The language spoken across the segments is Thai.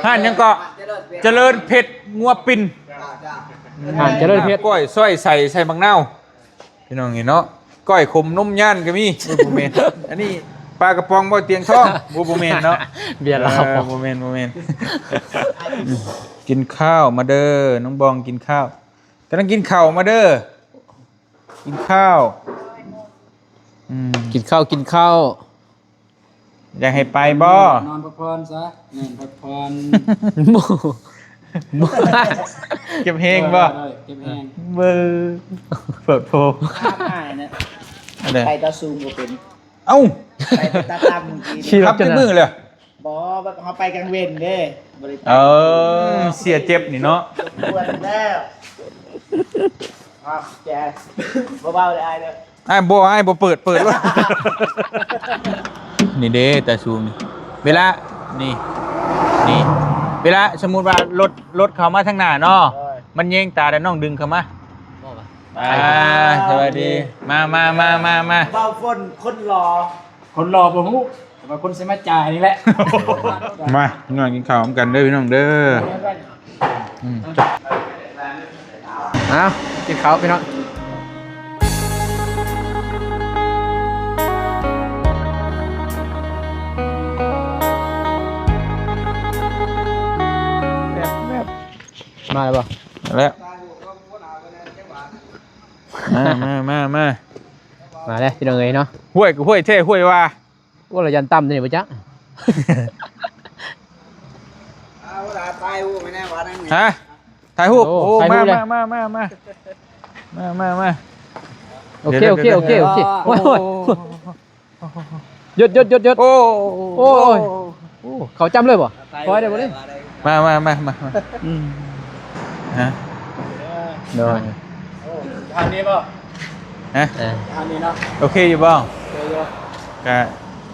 ห่านยังก็เจริญเพชรงัวปิ่นห่านเจริญเพชรก้อยส้อยใส่บางเน่าพี่น้องเนาะก้อยขมนมย่านก็มีบูเมนอันนี้ปลากระป๋องบ่เตียงทองบูเมนเนาะเบียร์ลาวบูเมนกินข้าวมาเด้อน้องบองกินข้าวกำลังกินข้าวมาเด้อกินข้าวกินข้าวอยากให้ไปบ่นอนพักผ่อนซะนอนพักผ่อนเก็บเฮงบ่เก็บเฮงเบอร์เปิดโพง่ายนะไปตาซูมก็เป็นเอ้าไปตาตั้มชี้รับเป็นมือเลยบ่เขาไปกลางเว้นเด้เสียเจ็บนี่เนาะปวดแล้วแกเบาๆได้เลยไอ้บ่เปิดวะนี่เด้แต่ซูมนี่เวลานี่เวลาสมมุติว่ารถเข้ามาทางหน้าเนาะมันเย่งตาแต่น้องดึงเข้ามาสวัสดีมาเบาฝนคนรอบ่ฮู้แต่ว่าคนสิมาจ่ายนี่แหละมาน้องกินข้าวพร้อมกันเด้อพี่น้องเด้อกินข้าวพี่น้องมาแล้วป่ะแล้วมาแล้วพี่น้องเอ๋ยเนาะห้วยกับห้วยเท่ห้วยว่าเรายันตั้มนี่ป่ะจ๊ะฮะถ่ายรูปโอ้มาโอเคโอ้ยหยุดโอ้เขาจำเลยป่ะคอยได้ป่ะเลยมาฮะเดี๋ยวทางนี้ป่ะฮะทางนี้เนาะโอเคอยู่บ้างก็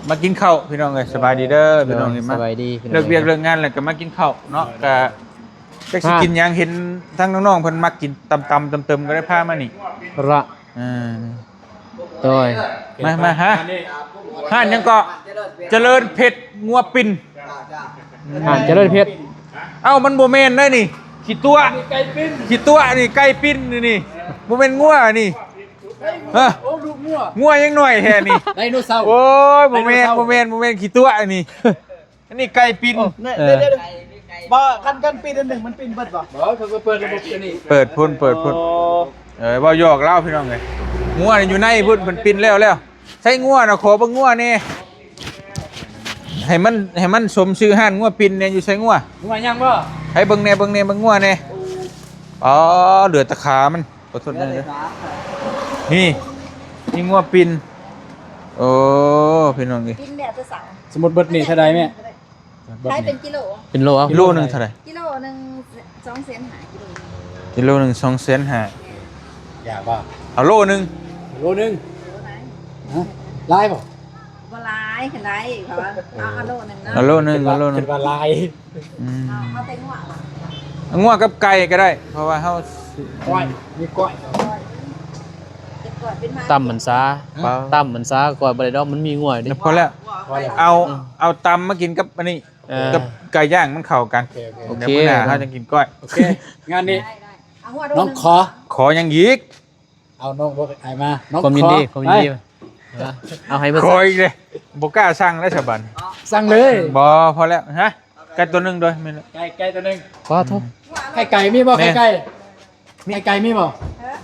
มากินข้าวพี่น้องเลยสบายดีเด้อพี่น้องสบายดีเลิกเรียนเลิกงานแล้วก็มากินข้าวเนาะก็สิกินยังเห็นทั้งน้องๆเพิ่นมักกินตำเติมก็ได้พามานี่ละโดยมาฮะห่านยังก็เจริญเพชรงัวปิ่นห่านเจริญเพชรเอ้ามันโบเมนได้นี่ขีดตัวนี่ไก่ปิ้นนี่โบเมนงัวนี่โอ้ลูกงัวยังหน่อยแท้นี่ไดโนเสาร์โอ้ยโบเมนขีดตัวนี่อันนี้ไก่ปิ้นบ่กันปีนึงมันปีนเบิดบ่เขาก็เปิดระบบตัวนี้เปิดพุ่นบ่หยอกเล่าพี่น้องเลยงัวอยู่ในพุ่นมันปิ้นแล้วใช้งัวนะขอบ่งัวนี่ให้มันสมชื่อห่านงัวปิ่นเนี่ยอยู่ใช้งัวยังบ่ให้เบิ่งงัวเนี่ยอ๋อเหลือตะขามันขอโทษด้วยนี่งัวปิ่นโอ้พี่น้องดิปิ่นแบบจะสั่งสมุดเบิดนี่เท่าใดแม่ใช้เป็นกิโลกิโลนึงเท่าไหร่กิโลนึง2 เซนหากิโลนึง2 เซนหาอย่าว่าเอาโลนึงลายบ่บ่ลายขนาดเขาเอาโลนึงนะเอาโลนึงเป็นว่าลายเอาแต่งัวกับไก่ก็ได้เพราะว่าเฮาก้อยมีก้อยตั้มมันซาก่อนบ่ได้ดอกมันมีง่วยดิพอแล้วเอาตำมากินกับอันนี้กับไก่ย่างมันเข้ากันโอเคเดี๋ยวมื้อหน้าเฮาจะกินก้อยโอเคงานนี้น้องขอยังอีกเอาน้องบ่ไอ้มาน้องความยินดีเอาให้ขออีกเลยบ่กล้าสั่งแล้วฉบับสั่งเลยบ่พอแล้วฮะไก่ตัวนึงด้วยแม่นไก่ตัวนึงขอโทษไก่มีบ่ไก่มีบ่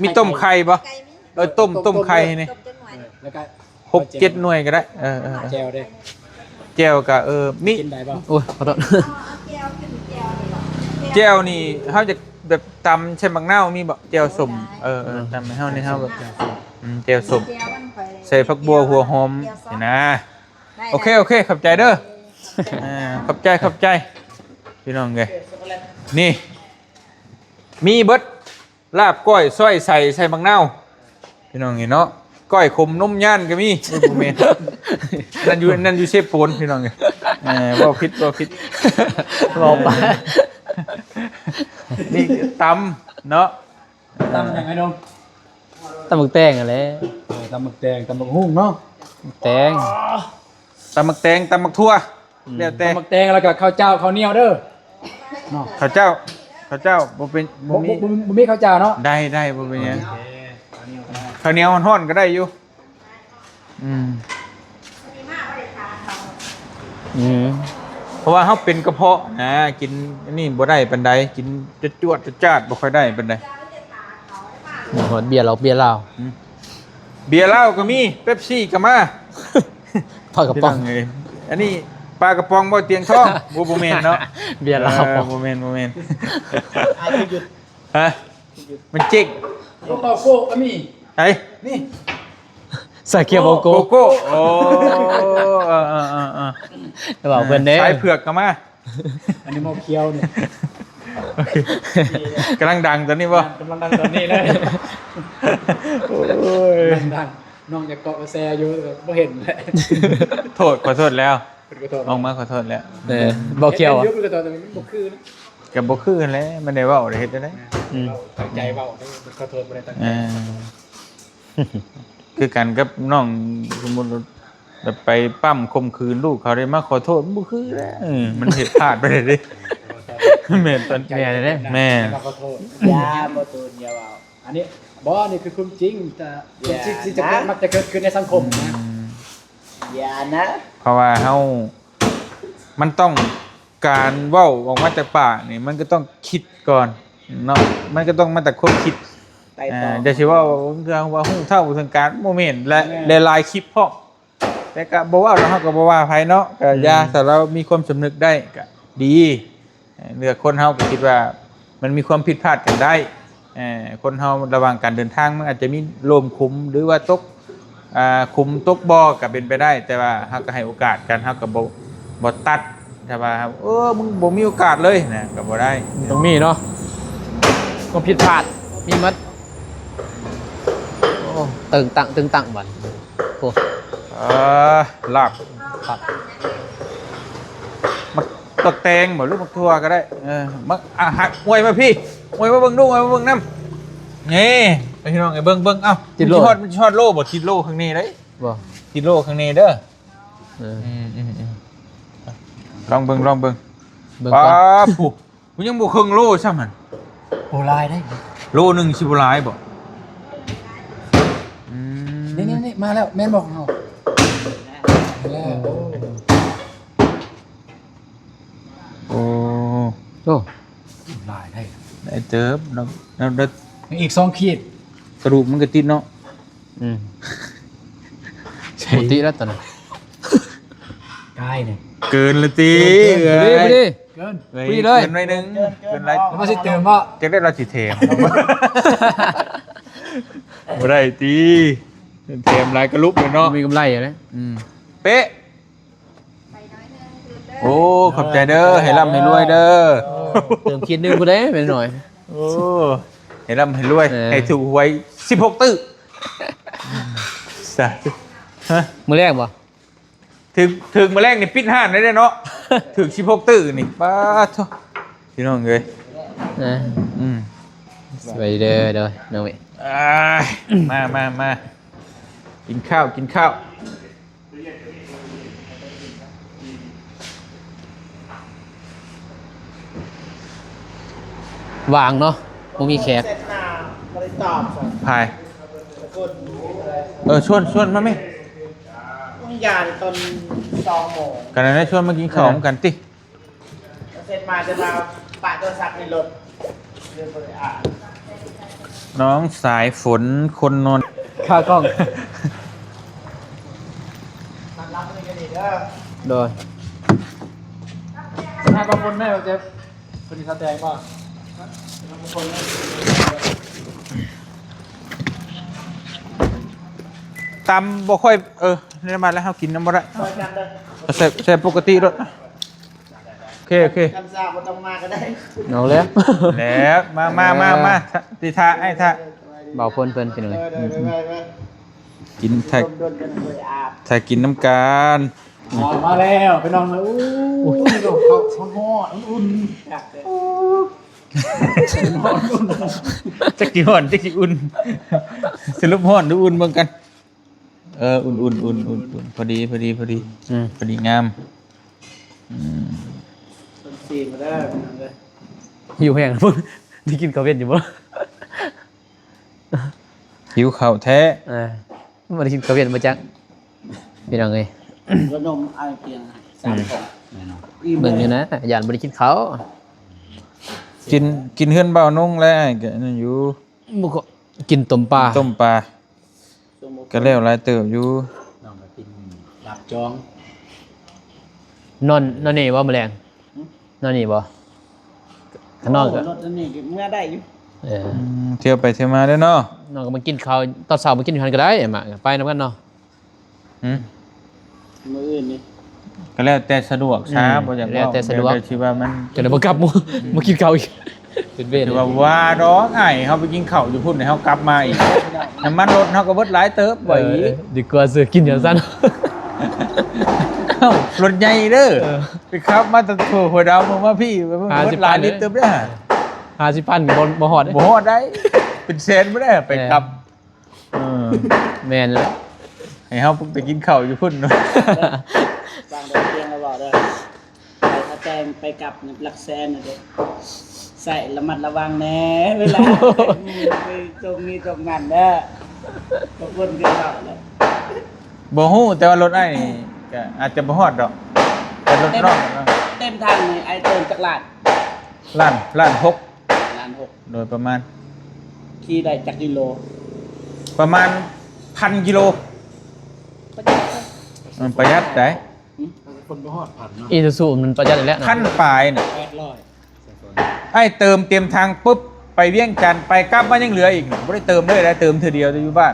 มีต้มไข่บ่ต้มไข่นี่แล้วก็6-7 หน่วยก็ได้แจ่วด้แจ่วก็มีกินได้บ่โอ้ยขอโทษแจ่วนี่เฮาจะแบบตำใช่บักนาวมีบ่แจ่วส้มตำให้เฮานี่เฮาแบบแจ่วส้มใส่ผักบัวหัวหอมนี่นะโอเคขอบใจเด้อขอบใจพี่น้องเอ้ยนี่มีเบิดลาบก้อยส้อยใส่บักนาวพี่น้องเนาะก้อยขมนมย่านก็มีบ่แม่นนั่นอยู่เชฟปูนพี่น้องเอ้ยบ่ผิดบอกไปนี่ตำเนาะตำยังไงน้อง ตำหมึกแตงอะไรตำหมึกแตงตำหมึกหุ่งเนาะแตงตำหมึกแตงตำหมึกทั่ว เดี๋ยวแต่ ตำบักแตงแล้วก็ข้าวเจ้าข้าวเหนียวเด้อเนาะ ข้าวเจ้าบ่เป็นบ่มี บ่มีข้าวเจ้าเนาะ ได้บ่เป็นหยังข้าวเหนียวฮ้อนๆก็ได้อยู่อืม เพราะว่าเฮาเป็นกระเพาะนะกินอันนี่บ่ได้ปานใดกินจวดๆจ้าดบ่ค่อยได้ปานใด หอดเบียร์เราเบียร์เรา เบียร์เหล้าก็มีเป๊ปซี่ก็มา ทอดกระป๋อง พี่น้เยอันนี้ปลากระป๋องบ่เตียงทองบ่แม่นเนาะ เบียร์เรา บ่แม่นฮะมันจิก โกโก้ก็มี ไอ้ นี่ ใส่เกียร์โบโก้ โกโก้โอ้จะบอกเพื่อนเด้ สายเผือกก็มา อันนี้หม้อเคี้ยวเนี่ย กำลังดังตอนนี้บ่ กำลังดังตอนนี้เลย โอ้ย ดังน้องจะเกาะแซอยู่บ่เห็นเลย ขอโทษแล้ว เป็นกระโดด ออกมาขอโทษแล้ว บอกเคียวอ่ะ ยุบเป็นกระโดดแต่มันบ่คือนะ กับบ่คือกันแล้วมันได้เว้าได้เฮ็ดได้ ตั้งใจเบาได้ขอโทษบ่ได้ตั้งใจ คือกันกับน้องสมมุติแบบไปปั้มข่มขืนลูกเขาได้มาขอโทษบ่คือแล้วมันผิดพลาดไปเลยดิแม่นตอน แม่เลยเด้ แม่ ขอโทษยาบ่ตูนยาเบาอันนี้บ่นี่คือความจริงแต่ที่จะเกิดมักจะเกิดขึ้นในสังคมนะอย่านะ เพราะว่าเฮามันต้องการเว้าออกมาจากปากนี่มันก็ต้องคิดก่อนเนาะมันก็ต้องมาจากความคิดจะสิว่าเรื่องว่าฮู้เท่าถึงการโมเมนต์และหลายคลิปพร้อมแต่ก็บ่ว่าเราก็บ่ว่าไผเนาะก็อย่าถ้าเรามีความสำนึกได้ก็ดีเลือกคนเฮาก็คิดว่ามันมีความผิดพลาดกันได้คนเฮาระหว่างการเดินทางมันอาจจะมีลมคุมหรือว่าตกคุมตกบ่ก็เป็นไปได้ แต่ว่าเฮาก็ให้โอกาสกันเฮาก็บ่ตัดแต่ว่ามึงบ่มีโอกาสเลยนะก็บ่ได้ ต้องมีเนาะก็ผิดพลาดมีมัดโอ้ตึงตังบันโอ้ ลาบมักตกแตงบ่หรือมักทั่วก็ได้มักหักมวยมาพี่มวยมาเบิ่งดูมวยมาเบิ่งนำนี่ไปพี่น้องไอ้เบิ่งเอ้ามันชอดโลบ่ติดโลข้างนี้เด้ บ่ ติดโลข้างนี้เด้อ ลองเบิ่ง เบิ่ง ป้า ก่อน ผู้กูยังบ่ครึ่งโลซ้ำหั่น โอ้ลายได้ โลนึงสิบ่หลายบ่ นี่มาแล้วแม่นบอกเฮาแล้ว โอ้ โอ้ ลายได้ ได้เติบน้องอีก2ขีด กระดูกมันก็ติดเนาะ ปกติแล้วตอนนั้น กายเนี่ย เกินละติ ไปดิ เกิน ไปเลย เกินหน่อยนึงเกินไร แล้วมาสิเติมว่า จะได้เราสิเทมบ่ได้ติเทมหลายกระลุกเลยเนาะ มีกำไรอยู่เลย เป๊ะโอ้ขอบใจเด้อให้ร่ำให้รวยเด้อ เติมคิดนึงกูได้เป็นหน่อย โอ้ให้ร่ำให้รวย เออ ให้ถูกหวย16ตื้อสาธุฮะ มือแรกบ่ ถึงมาแรกนี่ปิดห้านได้เนาะ ถึง16ตื้อนี่ป้าโทพี่น้องเอ้ย ไปเด้อน้องเว้ย มากินข้าว วางเนาะบ่มีแขก พายชวนมาไหม ต้องยานตอน2 โมง กันนะชวนมากินข้าวกันติ เสร็จมาจะมาปะโทรศัพท์ในรถเรื่องบริอา น้องสายฝนคนนนท์ ค่ากล้อง รับมือกันอีกเด้อ โดย ถ้าบางคนแม่เราจะเป็นแสดงป่ะ ตำบ่ค่อยนี่มาแล้วเฮากินน้ำบ่ได้ คอยกันเด้อ แซ่บปกติรถโอเค คำสาบบ่ต้องมาก็ได้ เอาแล้ว แล้วมาติทาไอ้ทา เบาพ้นเพิ่นเป็นยังไง กินถ้า โดนกันบริอา ถ้ากินน้ำกัน มาแล้วไปนอนเลยอู้เขาห่ออุ่นอยากเลย จักกี่ห่อนจักกี่อุ่นสรุปห่อนหรืออุ่นเบิ่งกันอุ่นพอดีงาม ต้นซีมาได้เลย หิวแห้งพุ่นนี่กินข้าวเวียนอยู่บ่ หิวข้าวแท้ บ่ได้กินข้าวเวียนบ่จักพี่น้องเอ้ย ขนมไอเตียง3ของ เบิ่งอยู่นะย่านบ่ได้กินข้าว กินเฮือนเบานงแล้วก็นั่นอยู่ บ่ก็กินต้มปลา ต้มปลาก็แล้วหลายเติบอยู่ น้องก็กินลาบจอง นอนนี่บ่แมลงนอนนี่บ่ข้างนอกก็ รถนี่เมื่อได้อยู่ เที่ยวไปเที่ยวมาเด้อเนาะ น้องก็มากินข้าวตอนเช้ามากินอยู่หั่นก็ได้มาไปนำกันเนาะ อืม มื้ออื่นนี่ ก็แล้วแต่สะดวกช้าบ่อยาก แล้วแต่สะดวก คิดว่ามัน จะได้บ่กลับมากินข้าวอีกเป็นเวร ถือว่าดอกไอ้เฮาไปกินข้าวอยู่พุ่นให้เฮากลับมาอีกน้ำมันรถเฮาก็เบิดหลายเติบบ่อีก ดีกว่าซื้อกินอย่างซั่น เอ้ารถใหญ่เด้อไปขับมาแตะโถหัวดาวมึงมาพี่เบิดหลายลิตรเติบเด้อ 50,000ก็บ่ฮอดเด้ บ่ฮอดได้ เป็นแสนบ่ได้ไปกลับแม่นแล้ว ให้เฮาไปกินข้าวอยู่พุ่นเนาะ วางดอกเตียงแล้วบ่เด้อไปถ้าแจ้งไปกลับหลักแสนน่ะเด้อใส่ระมัดระวังแน่เวลาไปตรงนี้ตรงนั้นเด้อขอบคุณกันครับเลย บ่ฮู้แต่ว่ารถไอ้นี่ก็อาจจะบ่ฮอดดอกแต่รถนอกเนาะ เต็มทางนี่ไอเติมจักรลาด ล้านหก ล้านหก โดยประมาณ ขี่ได้จักกิโล ประมาณ 1,000 กิโลมันประหยัดได้ คนบ่ฮอดผ่านเนาะ อีซูซูมันประหยัดอยู่แล้วนะ คันปลายน่ะ 800 ไอ้เติมเตรียมทางปุ๊บไปเวียงจันทน์ไปกลับมายังเหลืออีกไม่ได้เติมเลยได้เติมเธอเดียวจะอยู่บ้าน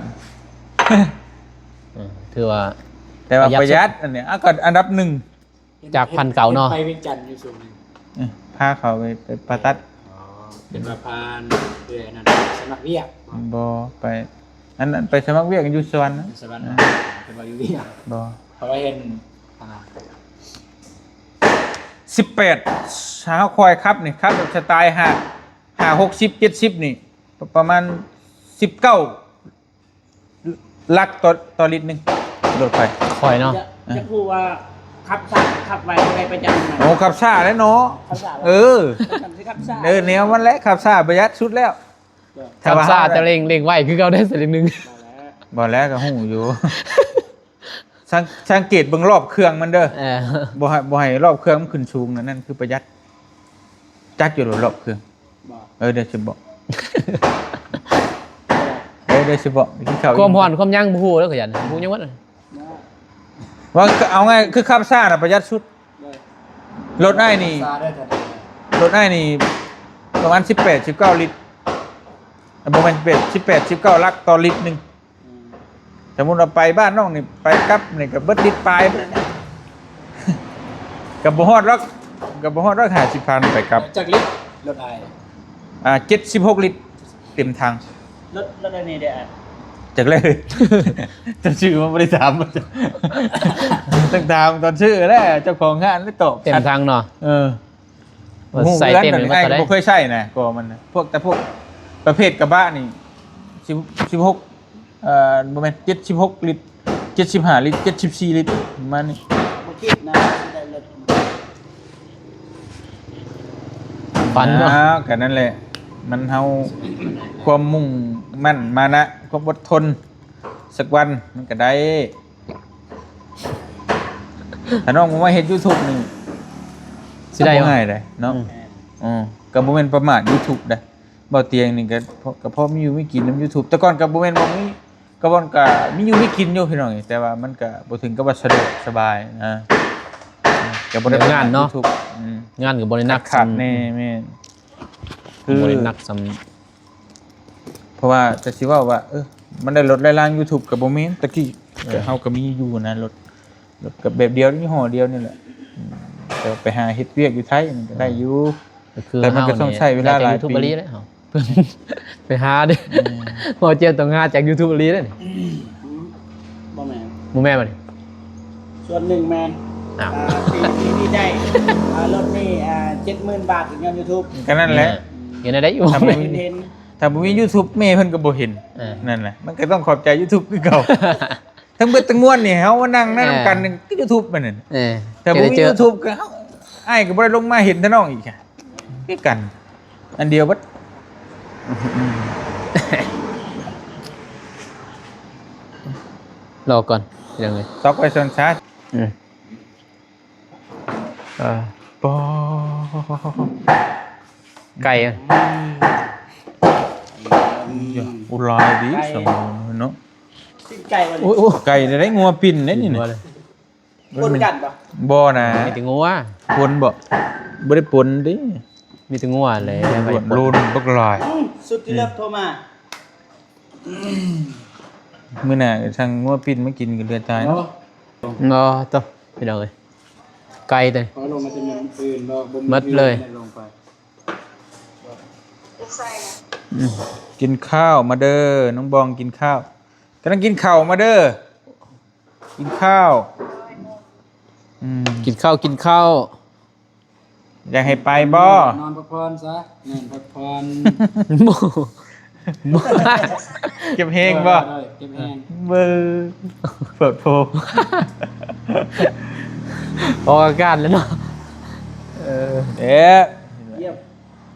ถือว่า แต่ว่าประหยัดอันเนี้ยก็อันดับหนึ่ง จากพันเก่าเนาะ ไปเวียงจันทน์อยู่ส่วนหนึง พาเขาไปปาตัด อ๋อเป็นว่าพานเดือนนั้นสมัครเวียก บอไปอันนั้นไปสมัครเวียกอยู่สวรรค์นะ สวรรค์เป็นว่าอยู่เวียก บอ เพราะว่าเห็นอ่า 18เช้าคอยครับนี่ครับแบบสไตล์60-70นี่ประมาณ19ลักต่อลิตรหนึงรถไฟ คอยเนาะ จะพูดว่าขับช้าขับไวอะไรประจำไหม โอ้ขับซ่าแล้วเนาะ ขับช้า เออ ขับช้า แนวมันแหละขับซ่าประหยัดสุดแล้ว ขับซ่าแต่เร่งไว้คือเขาได้สักนิดนึง บ่แล้วก็หูอยู่ สังเกตเบิ่งรอบเครื่องมันเด้อบ่ให้รอบเครื่องมันขึ้นสูงนั่นคือประหยัดจักอยู่รอบเครื่องเดี๋ยวสิบอกเดี๋ยวสิบอกกินข้าว ความผ่อนความยั่งผู้แล้วก็ยันผู้ยังวัด ว่าเอาง่ายคือขับซ่าน่ะประหยัดสุดรถไอ้นี่ ซาได้แต่ รถไอ้นี่ประมาณ18-19ลิตรบ่แม่น18-19ลักต่อลิตรนึงสมมุติเราไปบ้านน้องนี่ไปกลับนี่ก็เบิดลิตรปลายเบิดแล้วก็บ่ฮอดหรอก50,000ไปกลับ จากลิฟต์รถไอ 76 ลิตรเต็มทาง รถอะไรนี่เด้อ จากเลย จะชื่อมันไม่ได้ถามมันต้องถามตอนชื่อแล้วเจ้าของงานไม่ตอบ เต็มทางเนาะ ใส่ ใส่เต็ม เล เลย ย ไอ้ ก็ได้ บ่เคยใช่นะก็มันนะพวกประเภทกระบะนี่16ประมาณ76 ลิตร75 ลิตร74 ลิตรประมาณนี้ บ่คิดนะได้รถ ฝันเนาะ ก็นั่นแหละ มันเฮาความมุ่งมั่นมานะความอดทนสักวันมันก็ได้ถ้าน้องผมว่าเฮ็ด YouTube นี่ สิได้ ง่ายเลยเนาะก็บ่แม่นประมาท YouTube ได้บ่เตียงนี่ก็พอมีอยู่มีกินนำ YouTube แต่ก่อนก็บ่แม่นบ่มีก็บ่ก็มีอยู่มีกินอยู่พี่น้องแต่ว่ามันก็บ่ถึงกับว่าสะดวกสบายนะก็บ่ได้ งานเนาะ YouTube งานกับบริณัก ขาดแน่แม่นคือบ ริณักส เพราะว่าจะสิว่ามันได้ลดรายล่าง YouTube ก็บ่แม่นตะกี้ก็เฮาก็มีอยู่นะลดกับแบบเดียวยี่ห้อเดียวนี่แหละแต่ไปหาเฮ็ดเวียกอยู่ไทยมันก็ได้อยู่ คือ แต่มันก็ต้องใช้เวลาหลายปี ยูทูบบรีเลยไปหาดิพอเจียวต้องหาจากยูทูบบรีเลย บ่แม่น มูแม่มาดิ ส่วนหนึ่งแมน อ้าว ที่ได้รถนี่70,000 บาทถึงเงิน YouTube ก็นั่นแหละ เห็นอะไรอยู่ ทำไม เห็น ถ้าบ่มี YouTube แม่เพิ่นก็บ่เห็น นั่นแหละมันก็ต้องขอบใจ YouTube คือเก่าทั้งเบิดทั้งมวลนี่เฮามานั่งนำกันก็ YouTube มันนั่น เออ แต่บ่มี YouTube ก็เฮา อ้ายก็บ่ได้ลงมาเห็นท่าน้องอีกค่ะคือกัน อันเดียวบัด รอก่อนยังไง ซอกไว้ซอนซา ปอ ไก่อะ อุลายดีสมเนาะ สิ้นไก่วัน โอ้ นี้ โอ้ ไก่ได้งัวปิ่นได้นี่ หัว นะ เลย คนกันปะ บ่นะ มีแต่งัว ปนบ่บ่ได้ปนดิ มีแต่งัวเลย ปนโลนบักลาย สุดที่เลิฟโทรมา มื้อหน้าทางงัวปิ่นมากินกันเดือดตายเนาะ งอตัวพี่น้องเลยไก่ตัว พอลงมาจะมีปืนบ่บ่ มัดเลย ลงไป กินข้าวมาเด้อน้องบองกินข้าวกำลังกินข้าวมาเด้อกินข้าวกินข้าวกินข้าว อยากให้ไปบ่ นอนพักผ่อนซะนอนพักผ่อน หมูหมู เก็บเฮงบ่ ได้เก็บแห้ง เบอร์เปิดโพ ออกอากาศแล้วเนาะ เอ๊ะ เยี่ยม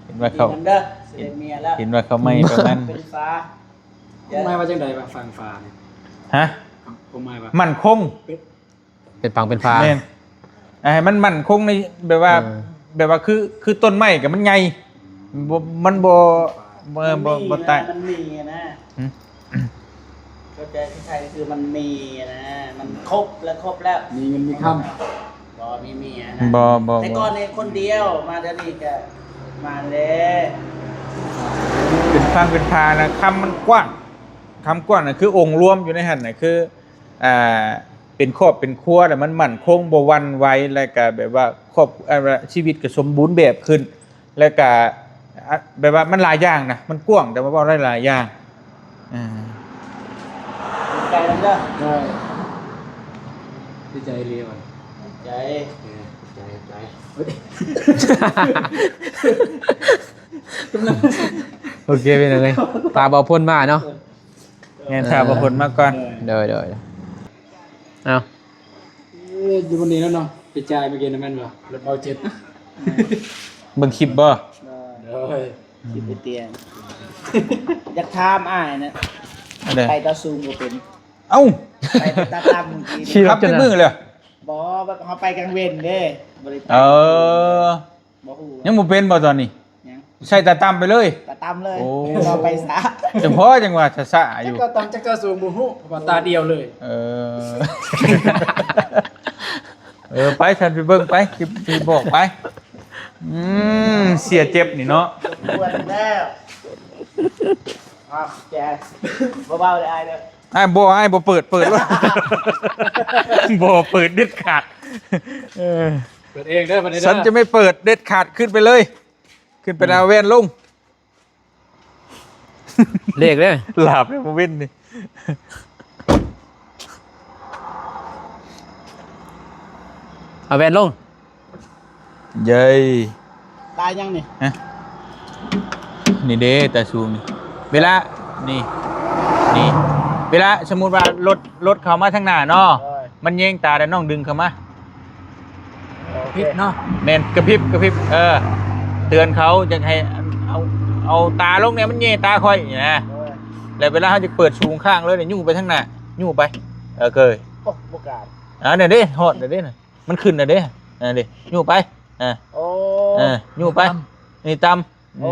เห็นว่าเขา ดีนำเด้อเสด็จเมียแล้ว เห็นว่าเขาไม่ประมาณ เป็นฟ้า ผมหมายว่าจังได๋ว่าฟังฟ้าเนี่ย ฮะ ผมหมายว่า มั่นคง เป็นปังเป็นฟ้า แม่นให้มันมั่นคงในแบบว่า แบบว่าคือต้นไม้กับมันใหญ่บ่มันบ่ตาย มันมีนะ หืม เข้าใจที่ไทยคือมันมีนะ มันครบแล้ว มีเงินมีคำ บ่มีเมียนะ บ่ แต่ก่อนเนี่ยคนเดียวมาเดี๋ยวนี้ก็มาเลย เป็นฟังเป็นพานะคำมันกว้างคำกว้างน่ะคือองค์รวมอยู่ในหั่นน่ะคือเป็นครอบเป็นครัวแต่มันมั่นคงบ่หวันไหวแล้วก็แบบว่าครอบชีวิตก็สมบูรณ์แบบขึ้น แล้วก็แบบว่ามันหลายอย่างนะมันกว้างแต่ว่าบ่ได้หลายอย่าง ใจนำเด้อ ได้ดีใจเรียวัน ใจ ใจ โอเคเป็นยังไงตาเบาพ่นมาเนาะ แม่นถามว่าคนมาก่อน เดี๋ยวเอา อยู่วันนี้แล้วเนาะไปจ่ายเมื่อกี้นะแม่นบ่รถเบาเจ็ด เบิ่งคลิปบ่ เด้อ คิดไปเตียงอยากถามอ้ายนะ อะไร ไปตาซูมบ่เป็น เอ้า ไปตาตามเมื่อกี้ ขี่ร ขั ถ บ จ ใน น มือเลย บ่ว่าเขาไปกลางเว้นเด้บ่ได้ไป เออ บ่ฮู้ ยังบ่เป็นบ่ตอนนี้ ยัง ใช่ตาตามไปเลย ตาตามเลย โอ้ เราไปซะ จังพอจังว่าซะๆอยู่ ก็ตามจักรสูงบ่ฮู้เพราะว่าตาเดียวเลย เออ ไปฉันไปเบิ่งไปคลิปบอกไปเสียเจ็บนี่เนาะ ควรแล้วแจ๊เบาๆเลยอ้ายเด้อ อ้ายบ่เปิดวะ บ่เปิดเด็ดขาดเออ เปิดเองเด้อบัดนี้เด้อ ฉันจะไม่เปิดเด็ดขาดขึ้นไปเลย ขึ้นไปเอาแว่นลง เลขเลย หลับเลยบ่เว้นนี่ เอาแวนลง เย้ย ตายยังนี่ ฮะนี่เด้ตาซูมนี่เวลานี่เวลาสมมุติว่ารถเข้ามาทางหน้าเนาะมันแยงตาแต่น้องดึงเข้ามา ผิดเนาะ แม่นกระพริบเตือนเขาจะให้เอาตาลงเนี่ยมันแยงตาค่อยอย่างนี้นะแล้วเวลาเขาจะเปิดสูงข้างเลยเนี่ยยู่ไปทางหน้ายู่ไปเคย โอ้บ่กล้า เนี่ยเด้ฮอดเด้น่ะมันขึ้นน่ะเด้เด้ยู่ไปโอ้ ยู่ไปนี่ตำ โอ้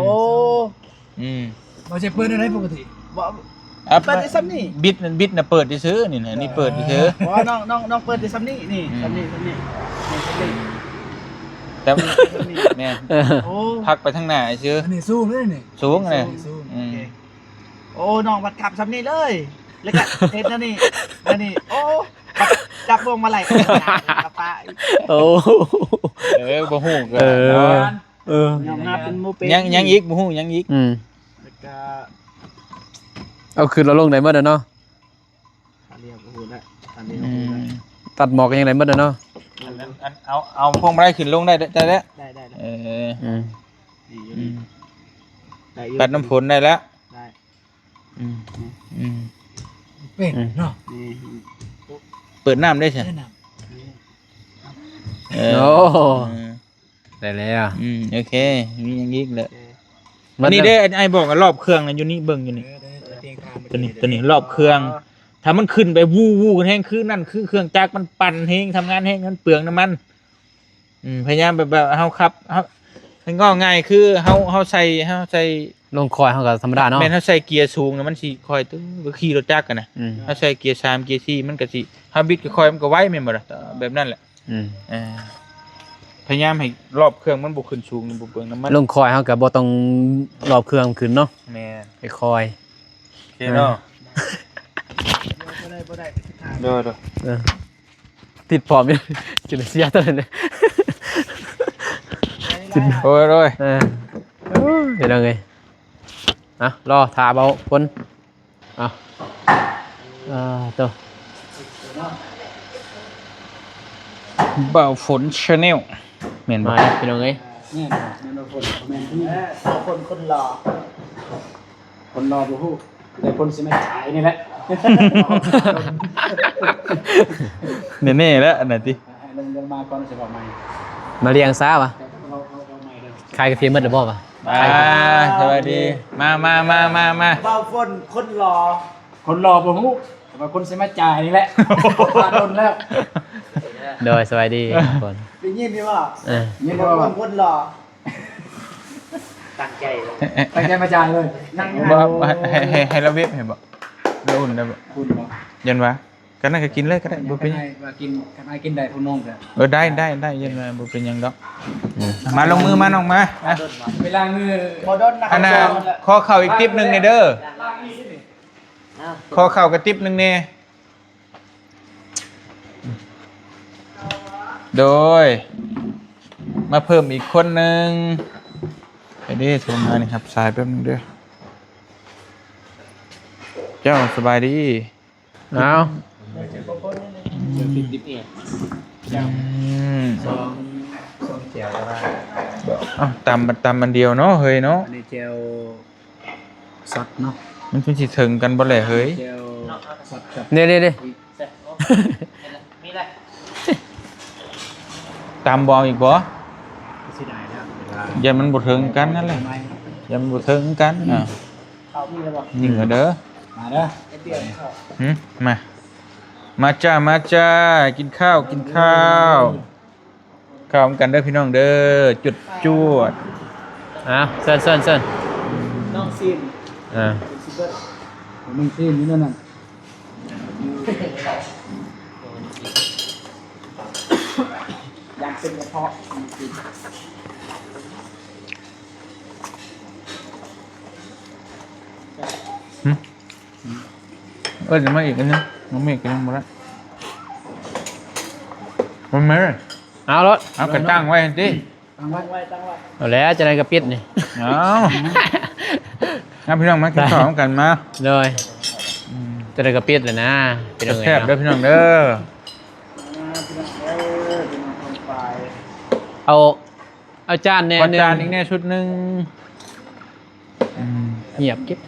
บ่ใช่เปิดได้ปกติ บ่เปิดได้ซ้ำนี่ บิดน่ะเปิดซื้อนี่นะนี่เปิดซื้อ บ่น้องเปิดได้ซ้ำนี่นี่ซ้ำนี่นี่ซ้ำนี่ แต่แม่น โอ้ พักไปทางหน้าซื้อ อันนี้สู้เลยนี่ สูงนะ โอ้น้องบัดขับซ้ำนี่เลยแล้วก็เฮ็ดนั่นนี่โอ้จับพวงมาลัยกระปะ โอ้ บ่ฮู้ก็ น้องหาเป็นหมู่เป็น ยังอีกบ่ฮู้ยังอีก แล้วก็ เอาคืนเราลงไหนเมื่อเนาะ เรียกบ่ฮู้ได้อันนี้บ่ฮู้ได้ ตัดหมอกกันยังไงเมื่อเนาะ เอาพวงมาลัยขึ้นลงได้แล้ว ได้ ดีอยู่ดีได้อยู่ ปัดน้ำฝนได้แล้ว ได้ เป็นเนาะ นี่ เปิดน้ำได้ใช่ แนะน โอ้ ได้แล้ว โอเคมีอย่างนี้เลยอันนี้ได้ไอ้บอกว่ารอบเครื่องนะอยู่นี่เบิ่งอยู่นี่ตัวนี้รอบเครื่องถ้ามันขึ้นไปวูกันแห้งคือนั่นคือเครื่องจักรมันปั่นแห้งทำงานแห้งมันเปลืองน้ำมันพยายามแบบเฮาครับเฮาให้งอง่ายคือเฮาใส่ ลงคอยเฮาก็ธรรมดาเนาะ แม่นเฮาใส่เกียร์สูงนะมันสิค่อยตึ้งก็ขี่รถจักรกันนะ ถ้าใส่เกียร์3เกียร์4มันก็สิถ้าบิดก็ค่อยมันก็ไวแม่นบ่ล่ะแบบนั้นแหละพยายามให้รอบเครื่องมันบ่ขึ้นสูงบ่เปลืองน้ำมัน ลงคอยเฮาก็บ่ต้องรอบเครื่องขึ้นเนาะ แม่น คอย โอเคเนาะ บ่ได้ เด้อ ติดพร้อมอยู่ จุดเสียตอนนั้นเลย โอ้ย เดี๋ยวไงรอทาเบาคนตัว เบาฝน Channel แม่นบ่ มาเป็นยังไง เนี่ยมันโดนคนแม่นที่นี่ คนหล่อ คนรอบ่ฮู้แต่คนสิมาจ่ายนี่แหละ แน่ๆแล้วอันนั้นติ ลงมาก่อนสิบอกใหม่ มาเรียงซ้าวะ เราใหม่เด้อ ขายกาแฟมืดหรือเปล่าวะ สวัสดีมา เบาฝนคนหล่อ คนรอบ่ฮู้แต่ว่าคนสิมาจ่ายนี่แหละมาโดนแล้ว โดยสวัสดีคน ได้ยินมั้ยว่า นี่ เบา บ่ ฝนคนหล่อตั้งใจเลย ตั้งใจมาจ่ายเลยนั่ง บ่ให้เราเว็บให้บ่เราอุ่นได้บ่ คุณบ่ ยันวะก็น่าจะกินเลยก็ได้บ่เป็นหยัง ว่ากินกันให้กินได้พุ่นน้องจ้ะ ได้ยันวะบ่เป็นหยังดอกมาลงมือมาน้องมา เวลามือ บ่โดนนัก อันน่ะขอเข้าอีกติ๊บนึงนี่เด้อขอเข้ากับติ๊บนึงแน่โดยมาเพิ่มอีกคนนึงไปดิโทรมานี่ครับสายแป๊บนึงเด้อเจ้าสบายดี เอา ตำมันเดียวเนาะเฮ้ยเนาะ อันนี้เจลซอสเนาะ มันคือสิถึงกันบ่แหละเฮ้ย เจลซอสกับ เนี่ย มีอะไร ตำบ่เอาอีกบ่ สิได้แล้วเวลา อย่ามันบ่ถึงกันนั่นแหละอย่ามันบ่ถึงกันเขามีแล้วบ่ ยิงเอาเด้อ มาเด้อ ไอ้เตี้ยเขา มาจ้ากินข้าวข้าวกันเด้อพี่น้องเด้อจุดจวด เซิน น้องซิม ซิเบิร์ มึงซีนนี่นั่นน่ะ อยากเป็นกระเพาะจริง จะมาอีกอันนึงมันไม่อีกอันนึงหมดละมันไม่ เอารถ เอากระตั้งไว้ดิ ตั้งไว้ ตั้งไว้ เอาแล้วจะได้กระปิดนี่ เอาพี่น้องมากินข้าวกันมา เลยจะได้กระปิดเลยนะเป็นยังไง แซ่บเด้อพี่น้องเด้อ เอาจานแน่ ขอ นึง จานอีกแน่ชุดหนึง เงียบกิ๊บ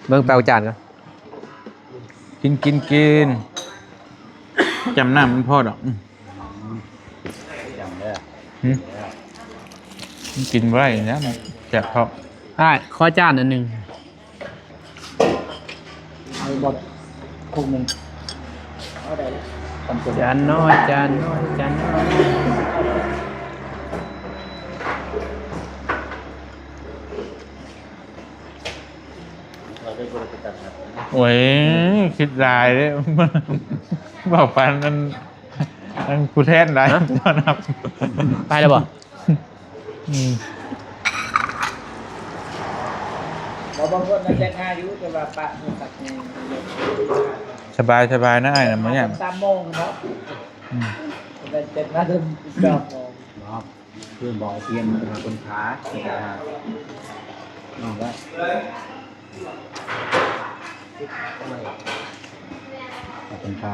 เบิ่งเปล่าจานกัน กินจำหน้ามันพอดอกกินบ่ได้นะแซ่บพอ ได้ขอจานอันหนึง เอาบดคุกนึง จานน้อยจานน้อย โอ้ยคิดลายเลย บอกปันนั่นกูแทนไรตอนนับ ไปแล้วบ่ บางคนน่าจะง่ายอยู่แต่ว่าปะมันตัดเอง สบายนะไอ้น่ะมันอย่าง 3 โมงครับแต่เจ็ดนาที12 โมง ครับเพื่อนบอกเตรียมเป็นคนขาน้องก็เป็นขา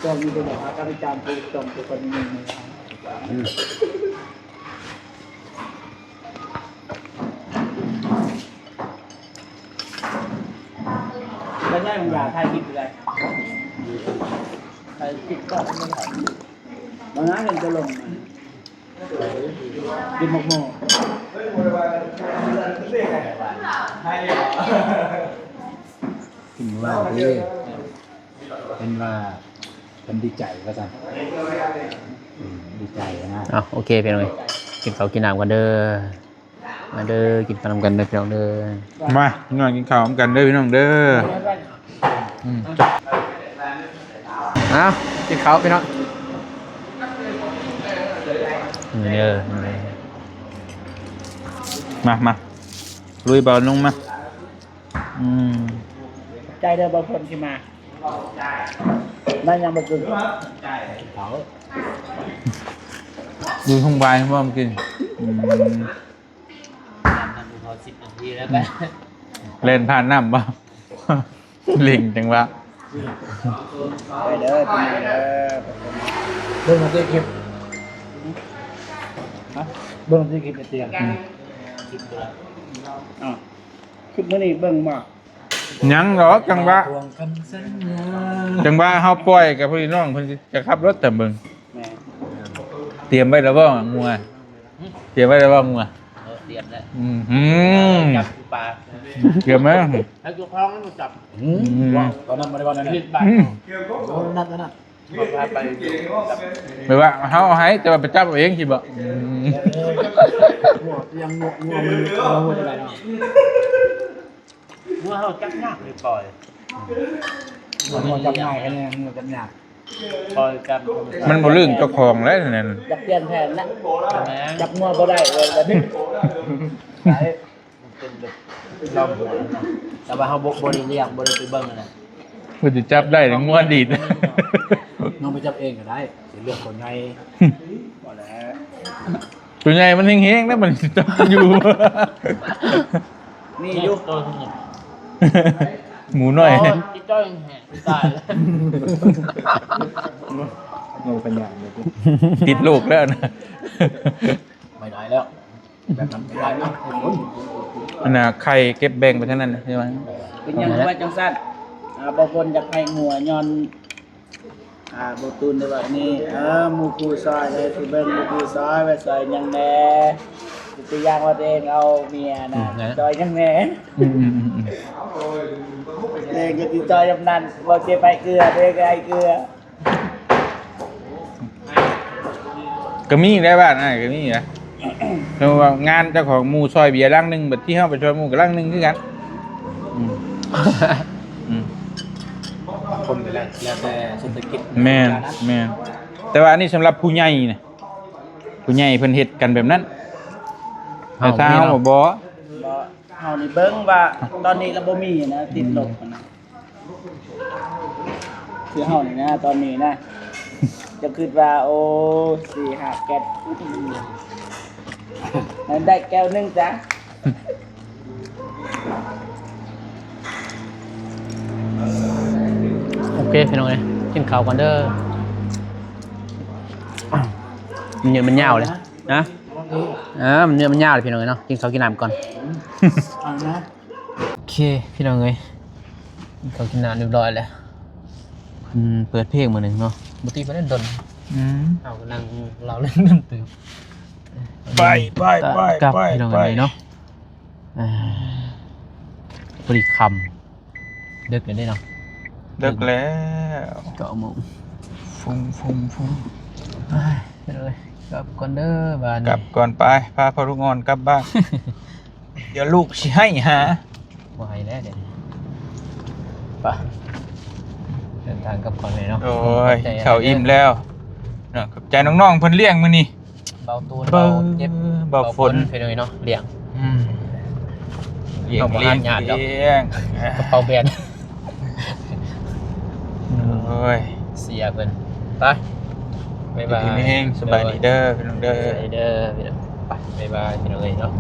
ก็มีตัวบอกว่าการจามปูจมตัวคนนึงแล้วได้มึงอยากถ่ายคลิปอะไรถ่ายคลิปก็ไม่ถ่ายบางนั้นเห็นจะลงมา กินหมกหม้อกินว่าพี่เป็นว่าเป็นดีใจว่าจังดีใจนะ เอาโอเคพี่น้องเอ้ยกินข้าวกินน้ำกันเด้อมาเด้อกินขนมกันเด้อพี่น้องเด้อ มาพี่น้องกินข้าวพร้อมกันเด้อพี่น้องเด้อจบ เอากินข้าวพี่น้องเด้อ มาลุยบอลลงมาม ใจเด้อบางคนที่มานั่นยังบ่กินเขา ดูทุ่งใบให้พ่อมกิน ทำพอ10 นาทีแล้วกัน เล่นผ่านน้ำบ่ ลิงจังวะ ไปเด้อกินเด้อ เบิ่งมาที่คลิปเบิ่งที่คลิปในเตียง อ้าวคลิปมื้อนี้เบิ่งบ่ ยังเหรอจังวะ ทวงคำสัญญา จังว่าเฮาปล่อยกับพี่น้องเพิ่นจะขับรถแต่เบิ่ง แม่ เตรียมไว้แล้วบ่งัวเตรียมไว้แล้วบ่งัว เตรียมแล้ว จับ ปลา เตรียมไหม แล้วตัวคล้องมันจับ ว้าวตอนนั้นไม่ได้วันนั้น ลิดบาท นั่น บอกว่าไป แปลว่าเฮาเอาให้แต่ว่าไปจับเอาเองสิบ่ ยังงัวมันงัวอะไรเนาะ งัวเฮาจับยากเลยปล่อย งัวจำง่ายแค่นี้งัวจำยาก ปล่อยกัน มันบ่เรื่องเจ้าของแล้วนั่น จับเปลี่ยนแผนนะจับงัวบ่ได้เลยแบบนี้เป็นแบบลองแต่ว่าเฮาบ่ได้เรียกบ่ได้ไปเบิ่งนะ เพิ่นสิจับได้แต่งัวดีด น้องไปจับเองก็ได้สิเลือกคนไง บ่แล้ว ตัวใหญ่มันแห้งๆนะมันสิจับอยู่ นี่อยู่ตัว หมูน้อย ที่จ้อยแห่ตายแล้ว งัวเป็นอย่างเลย ติดลูกแล้วนะ ไม่ได้แล้วแบบนั้นไม่ได้นะ อันน่ะไข่เก็บแบ่งไปเท่านั้นนะใช่ไหม เป็นหยังว่าจังซั่นบางคนอยากให้งัวย้อนบ่ตูนได้ว่านี่หมู่กูซอยเลยสิเบิ่งหมู่กูซอยไว้ซอยหยังแหน่ตัวอย่างว่าตัวเองเอาเมียน่ะซอยหยังแหน่ อืม เองก็ติดจอยยำนันบอกเจไปเกลือเด้ไอเกลือ ก็มีได้บ้านอ่ะก็มีนะเพราะว่างานเจ้าของหมูซอยเบียร์ร่างหนึงแบบที่เฮาไปช่วยหมูกับร่างหนึงคือกันอืม คนไปแล้วแต่เศรษฐกิจ แม่นแต่ว่าอันนี้สำหรับผู้ใหญ่นะผู้ใหญ่เพิ่นเฮ็ดกันแบบนั้นแต่ถ้าเฮาบ่ บอกเฮานี่เบิ่งว่าตอนนี้เราบ่มีนะติดลบนะคือเฮานี่นะตอนนี้นะจะคิดว่าโอ้4-5 แก๊สนั่นได้แก้วนึงจ้ะ โอเคพี่น้องเอ้ยกินข้าวกันเด้อมันเยอะมันยาวเลยนะมันเยอะมันยาวเลยพี่น้องเอ้ยเนาะกินข้าวกินน้ำก่อน เอานะ โอเคพี่น้องเอ้ยกินข้าวกินน้ำเรียบร้อยแล้วเปิดเพลงมาหนึ่งเนาะปกติไม่ได้ดนเอากำลังเราเล่นดนตรี ไป กับพี่น้องเอ้ยเนาะพอดีคำเด็กเลยได้เนาะ เลิกแล้ว 9 โมง ฟุ้ง ไปเลยกลับก่อนเด้อบ้าน กลับก่อนไปพาพ่อลูกอ่อนกลับบ้านเดี๋ยวลูกสิให้หา บ่ให้แล้วเดี๋ยวนี้ไปเดินทางกลับก่อนเลยเนาะ โอ้ยข้าวอิ่มแล้วเนาะขอบใจน้องๆเพิ่นเลี้ยงมื้อนี้ เบาตูนเบาเจ็บ เบาฝน ไปเลยเนาะเลี้ยง เลี้ยง เอาบ่ เลี้ยง หาญาติดอก เลี้ยง กระเป๋าแบน โอ้ย เสียเพิ่นไปบ๊ายบาย ดีแม่งสบายดีเด้อพี่น้องเด้อ สบายดีเด้อพี่น้องไปบ๊ายบายพี่น้องเอ้ยเนาะ